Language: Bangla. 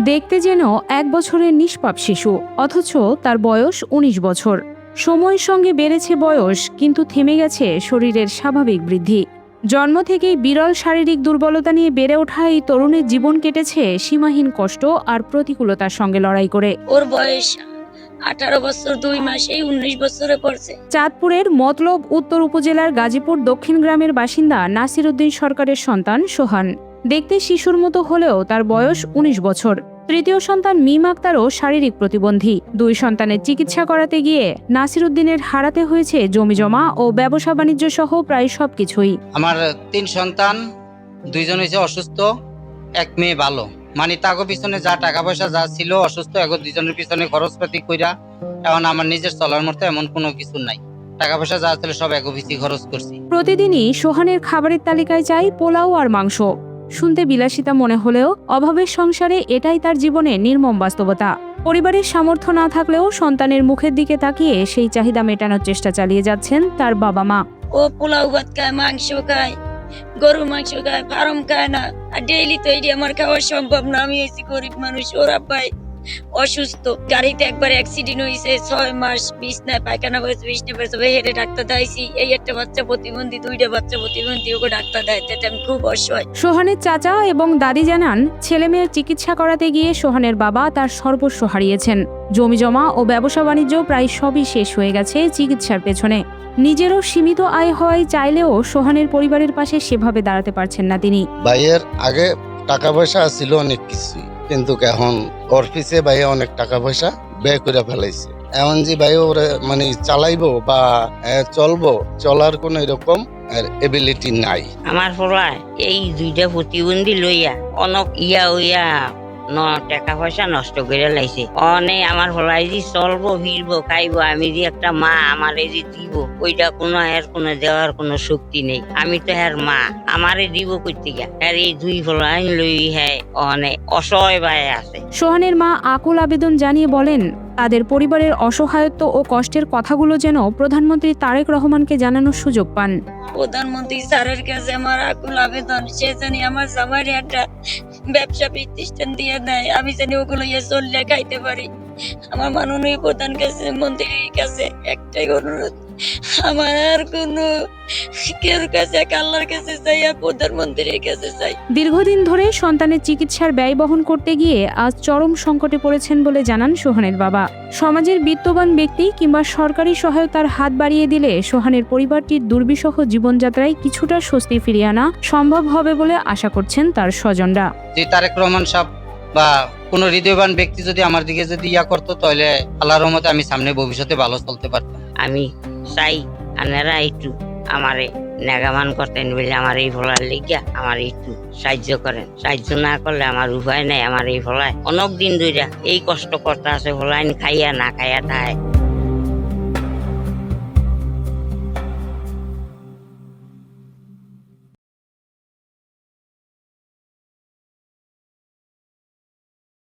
দেখতে যেন 1 বছরের নিষ্পাপ শিশু, অথচ তার বয়স 19 বছর। সময়ের সঙ্গে বেড়েছে বয়স, কিন্তু থেমে গেছে শরীরের স্বাভাবিক বৃদ্ধি। জন্ম থেকেই বিরল শারীরিক দুর্বলতা নিয়ে বেড়ে ওঠা এই তরুণের জীবন কেটেছে সীমাহীন কষ্ট আর প্রতিকূলতার সঙ্গে লড়াই করে। ওর বয়স 18 বছর 2 মাসেই 19 বছরে পড়ছে। চাঁদপুরের মতলব উত্তর উপজেলার গাজীপুর দক্ষিণ গ্রামের বাসিন্দা নাসির উদ্দিন সরকারের সন্তান সোহান। দেখতে শিশুর মতো হলেও তার বয়স 19 বছর। তৃতীয় সন্তান মিম আক্তারও শারীরিক প্রতিবন্ধী। 2 সন্তানের চিকিৎসা করাতে গিয়ে নাসির উদ্দিনের হারাতে হয়েছে জমিজমা ও ব্যবসা বাণিজ্য সহ প্রায় সবকিছুই। আমার 3 সন্তান, 2 জন হয়েছে অসুস্থ, 1 মেয়ে ভালো। মানে তাগো পিছনে যা টাকা পয়সা যা ছিল অসুস্থ, এখন 2 জনের পিছনে খরচপাতি কইরা এখন আমার নিজের চলার মতো এমন কোনো কিছু নাই। টাকা পয়সা যা ছিল সব এগো পিছি খরচ করছি। প্রতিদিনই সোহানের খাবারের তালিকায় চাই পোলাও আর মাংস। শুনতে বিলাসিতা মনে হলেও অভাবের সংসারে এটাই তার জীবনে নির্মম বাস্তবতা। পরিবারের সামর্থ্য না থাকলেও সন্তানের মুখের দিকে তাকিয়ে সেই চাহিদা মেটানোর চেষ্টা চালিয়ে যাচ্ছেন তার বাবা মা। ও পোলাও ভাত খায়, মাংস খায়, গরু মাংস খায়, ফার্ম খায় না। আর ডেইলি তো এটি আমার খাওয়া সম্ভব না। আমি হয়েছি গরিব মানুষ, ওর আব্বাই অসুস্থ, গাড়িতে একবার অ্যাক্সিডেন্ট হয়েছে, 6 মাস বিছনায় পায়খানা করেছে, বিছনা পেয়েছে, হেঁটে ডাক্তার দেখাইছি। এই একটা বাচ্চা প্রতিবন্ধী, 2টা বাচ্চা প্রতিবন্ধী, ওকে ডাক্তার দেখাইতে আমি খুব অসহায়। সোহানের চাচা এবং দাদি জানান, ছেলে মেয়ের চিকিৎসা করাতে গিয়ে সোহানের বাবা তার সর্বস্ব হারিয়েছেন। জমিজমা ও ব্যবসা বাণিজ্য প্রায় সবই শেষ হয়ে গেছে চিকিৎসার পেছনে। নিজেরও সীমিত আয় হওয়ায় চাইলেও সোহানের পরিবারের পাশে সেভাবে দাঁড়াতে পারছেন না তিনি। ভাইয়ের আগে টাকা পয়সা ছিল অনেক কিছুই, কিন্তু এখন ওর পিছে ভাই অনেক টাকা পয়সা ব্যয় করে ফেলাইছে। এমন যে ভাই ওরে মানে চালাইবো বা চলবো, চলার কোন এরকম এবিলিটি নাই। আমার পোলায় এই 2টা প্রতিবন্ধী লইয়া অনেক ইয়া টাকা পয়সা নষ্ট করে লাইছে। আমার পোলায় যে চলবো, ফিরবো, খাইবো, আমি যে একটা মা, আমারে যে দিব, ওইটা কোনো কোনো দেওয়ার কোনো শক্তি নেই। আমি তো হ্যার মা, আমারে দিব কইতে গা। আর এই 2 পোলায় লই হ্যাঁ অসহায় ভাই আছে। সোহানের মা আকুল আবেদন জানিয়ে বলেন, তাদের পরিবারের অসহায়ত্ব ও কষ্টের কথাগুলো যেন প্রধানমন্ত্রী তারেক রহমানকে জানানোর সুযোগ পান। প্রধানমন্ত্রী স্যারের কাছে আমার আকুল আবেদন, সে জানি আমার জামাইয়ের একটা ব্যবসা প্রতিষ্ঠান দিয়ে দেয়, আমি জানি ওগুলো চললে খাইতে পারি। আমার মাননীয় প্রধান কাছে, মন্ত্রীর কাছে একটাই অনুরোধ, আমার আর কোনো কেউ কাছে, আল্লাহর কাছে চাই আর প্রধানমন্ত্রীর কাছে চাই। দীর্ঘদিন ধরে সন্তানের চিকিৎসার ব্যয় বহন করতে গিয়ে আজ চরম সংকটে পড়েছেন বলে জানান সোহানের বাবা। সমাজের বিত্তবান ব্যক্তি কিংবা সরকারি সহায়তার হাত বাড়িয়ে দিলে সোহানের পরিবারটির দুর্বিষহ জীবনযাত্রায় কিছুটা স্বস্তি ফিরিয়ে আনা সম্ভব হবে বলে আশা করছেন তার স্বজনরা। যে তারেক রহমান সাহেব বা কোন হৃদয়বান ব্যক্তি যদি আমার দিকে যদি করতো, তাহলে আল্লাহর রহমতে আমি সামনে ভবিষ্যতে ভালো চলতে পারতাম। আমি চাই আপনারা একটু আমারে নেগামান করতেন বলে আমার এই ফলার লেগিয়া আমার একটু সাহায্য করেন। সাহায্য না করলে আমার উপায় নাই। আমার এই ফলায় অনেক দিন ধরে এই কষ্ট করতে আছে, ফলাইন খাইয়া না খাইয়া তাই